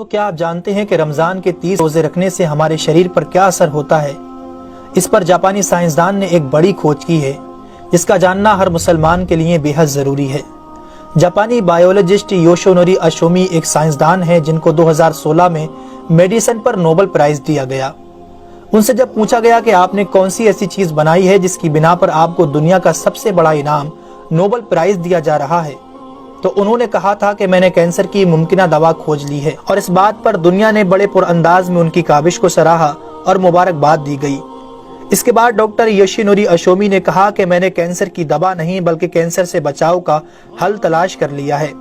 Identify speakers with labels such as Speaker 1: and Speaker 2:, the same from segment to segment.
Speaker 1: تو کیا آپ جانتے ہیں کہ رمضان کے 30 روزے رکھنے سے ہمارے شریر پر کیا اثر ہوتا ہے؟ اس پر جاپانی سائنسدان نے ایک بڑی کھوج کی ہے جس کا جاننا ہر مسلمان کے لیے بے حد ضروری ہے۔ جاپانی بائیولوجسٹ یوشونوری اشومی ایک سائنسدان ہے جن کو 2016 میں میڈیسن پر نوبل پرائز دیا گیا۔ ان سے جب پوچھا گیا کہ آپ نے کون سی ایسی چیز بنائی ہے جس کی بنا پر آپ کو دنیا کا سب سے بڑا انعام نوبل پرائز دیا جا رہا ہے، تو انہوں نے کہا تھا کہ میں نے کینسر کی ممکنہ دوا کھوج لی ہے، اور اس بات پر دنیا نے بڑے پر انداز میں ان کی کاوش کو سراہا اور مبارکباد دی گئی۔ اس کے بعد ڈاکٹر یوشینوری اشومی نے کہا کہ میں نے کینسر کی دوا نہیں بلکہ کینسر سے بچاؤ کا حل تلاش کر لیا ہے۔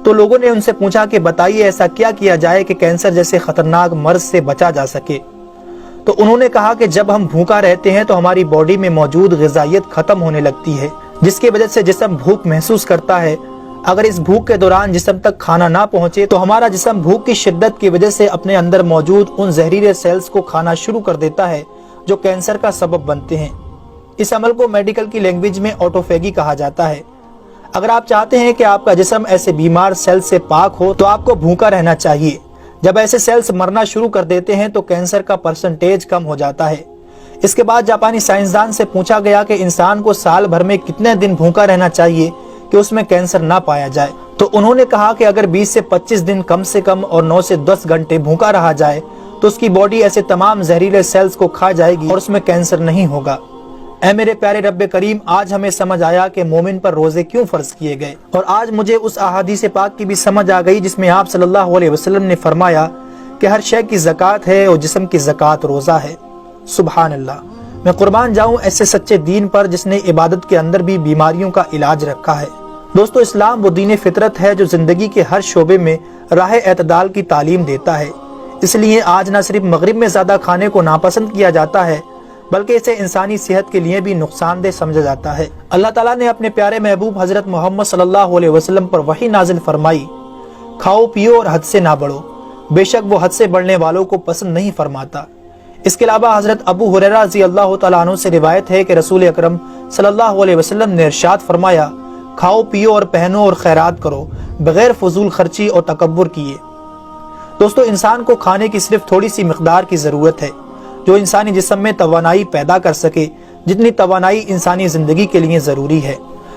Speaker 1: تو لوگوں نے ان سے پوچھا کہ بتائیے ایسا کیا کیا جائے کہ کینسر جیسے خطرناک مرض سے بچا جا سکے؟ تو انہوں نے کہا کہ جب ہم بھوکا رہتے ہیں تو ہماری باڈی میں موجود غذائیت ختم ہونے لگتی ہے، جس کی وجہ سے جسم بھوک محسوس کرتا ہے۔ اگر اس بھوک کے دوران جسم تک کھانا نہ پہنچے تو ہمارا جسم بھوک کی شدت کی وجہ سے اپنے اندر موجود ان زہریلے سیلز کو کھانا شروع کر دیتا ہے جو کینسر کا سبب بنتے ہیں۔ اس عمل کو میڈیکل کی لینگویج میں آٹوفیگی کہا جاتا ہے۔ اگر آپ چاہتے ہیں کہ آپ کا جسم ایسے بیمار سیل سے پاک ہو تو آپ کو بھوکا رہنا چاہیے۔ جب ایسے سیلز مرنا شروع کر دیتے ہیں تو کینسر کا پرسنٹیج کم ہو جاتا ہے۔ اس کے بعد جاپانی سائنسدان سے پوچھا گیا کہ انسان کو سال بھر میں کتنے دن بھوکا رہنا چاہیے کہ اس میں کینسر نہ پایا جائے؟ تو انہوں نے کہا کہ اگر 20 سے 25 دن کم سے کم اور 9 سے 10 گھنٹے بھوکا رہا جائے تو اس کی باڈی ایسے تمام زہریلے سیلز کو کھا جائے گی اور اس میں کینسر نہیں ہوگا۔ اے میرے پیارے رب کریم، آج ہمیں سمجھ آیا کہ مومن پر روزے کیوں فرض کیے گئے، اور آج مجھے اس احادیث پاک کی بھی سمجھ آ گئی جس میں آپ صلی اللہ علیہ وسلم نے فرمایا کہ ہر شے کی زکوٰۃ ہے اور جسم کی زکوٰۃ روزہ ہے۔ سبحان اللہ! میں قربان جاؤں ایسے سچے دین پر جس نے عبادت کے اندر بھی بیماریوں کا علاج رکھا ہے۔ دوستو، اسلام وہ دین فطرت ہے جو زندگی کے ہر شعبے میں راہ اعتدال کی تعلیم دیتا ہے۔ اس لیے آج نہ صرف مغرب میں زیادہ کھانے کو ناپسند کیا جاتا ہے بلکہ اسے انسانی صحت کے لیے بھی نقصان دہ سمجھا جاتا ہے۔ اللہ تعالیٰ نے اپنے پیارے محبوب حضرت محمد صلی اللہ علیہ وسلم پر وحی نازل فرمائی، کھاؤ پیو اور حد سے نہ بڑھو، بے شک وہ حد سے بڑھنے والوں کو پسند نہیں فرماتا۔ اس کے علاوہ حضرت ابو ہریرہ رضی اللہ تعالیٰ عنہ سے روایت ہے کہ رسول اکرم صلی اللہ علیہ وسلم نے ارشاد فرمایا، کھاؤ پیو اور پہنو اور خیرات کرو بغیر فضول خرچی اور تکبر کیے۔ دوستو، انسان کو کھانے کی صرف تھوڑی سی مقدار کی ضرورت ہے جو انسانی جسم میں توانائی پیدا کر سکے، جتنی توانائی انسانی زندگی کے لیے ضروری ہے،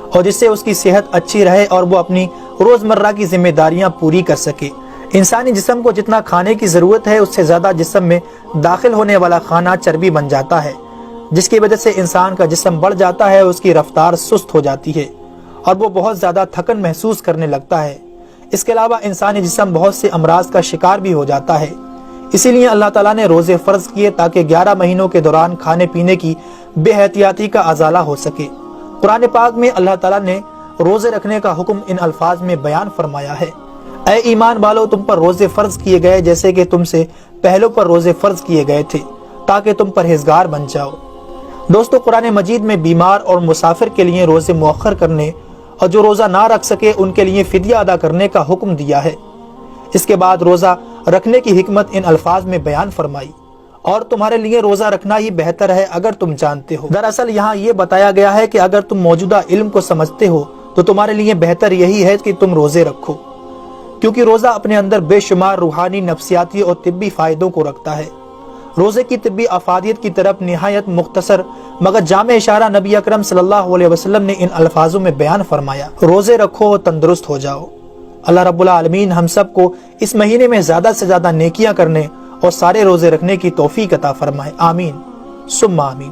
Speaker 1: اور جس سے اس کی صحت اچھی رہے اور وہ اپنی روزمرہ کی ذمہ داریاں پوری کر سکے۔ انسانی جسم کو جتنا کھانے کی ضرورت ہے اس سے زیادہ جسم میں داخل ہونے والا کھانا چربی بن جاتا ہے، جس کی وجہ سے انسان کا جسم بڑھ جاتا ہے، اس کی رفتار سست ہو جاتی ہے اور وہ بہت زیادہ تھکن محسوس کرنے لگتا ہے۔ اس کے علاوہ انسانی جسم بہت سے امراض کا شکار بھی ہو جاتا ہے۔ اسی لیے اللہ تعالیٰ نے روزے فرض کیے تاکہ 11 مہینوں کے دوران کھانے پینے کی بے احتیاطی کا ازالہ ہو سکے۔ قرآن پاک میں اللہ تعالیٰ نے روزے رکھنے کا حکم ان الفاظ میں بیان فرمایا ہے، اے ایمان والو، تم پر روزے فرض کیے گئے جیسے کہ تم سے پہلوں پر روزے فرض کیے گئے تھے تاکہ تم پرہیزگار بن جاؤ۔ دوستو، قرآن مجید میں بیمار اور مسافر کے لیے روزے مؤخر کرنے اور جو روزہ نہ رکھ سکے ان کے لیے فدیہ ادا کرنے کا حکم دیا ہے۔ اس کے بعد روزہ رکھنے کی حکمت ان الفاظ میں بیان فرمائی، اور تمہارے لیے روزہ رکھنا ہی بہتر ہے اگر تم جانتے ہو۔ دراصل یہاں یہ بتایا گیا ہے کہ اگر تم موجودہ علم کو سمجھتے ہو تو تمہارے لیے بہتر یہی ہے کہ تم روزے رکھو، کیونکہ روزہ اپنے اندر بے شمار روحانی، نفسیاتی اور طبی فائدوں کو رکھتا ہے۔ روزے کی طبی افادیت کی طرف نہایت مختصر مگر جامع اشارہ نبی اکرم صلی اللہ علیہ وسلم نے ان الفاظوں میں بیان فرمایا، روزے رکھو اور تندرست ہو جاؤ۔ اللہ رب العالمین ہم سب کو اس مہینے میں زیادہ سے زیادہ نیکیاں کرنے اور سارے روزے رکھنے کی توفیق عطا فرمائے۔ آمین ثم آمین۔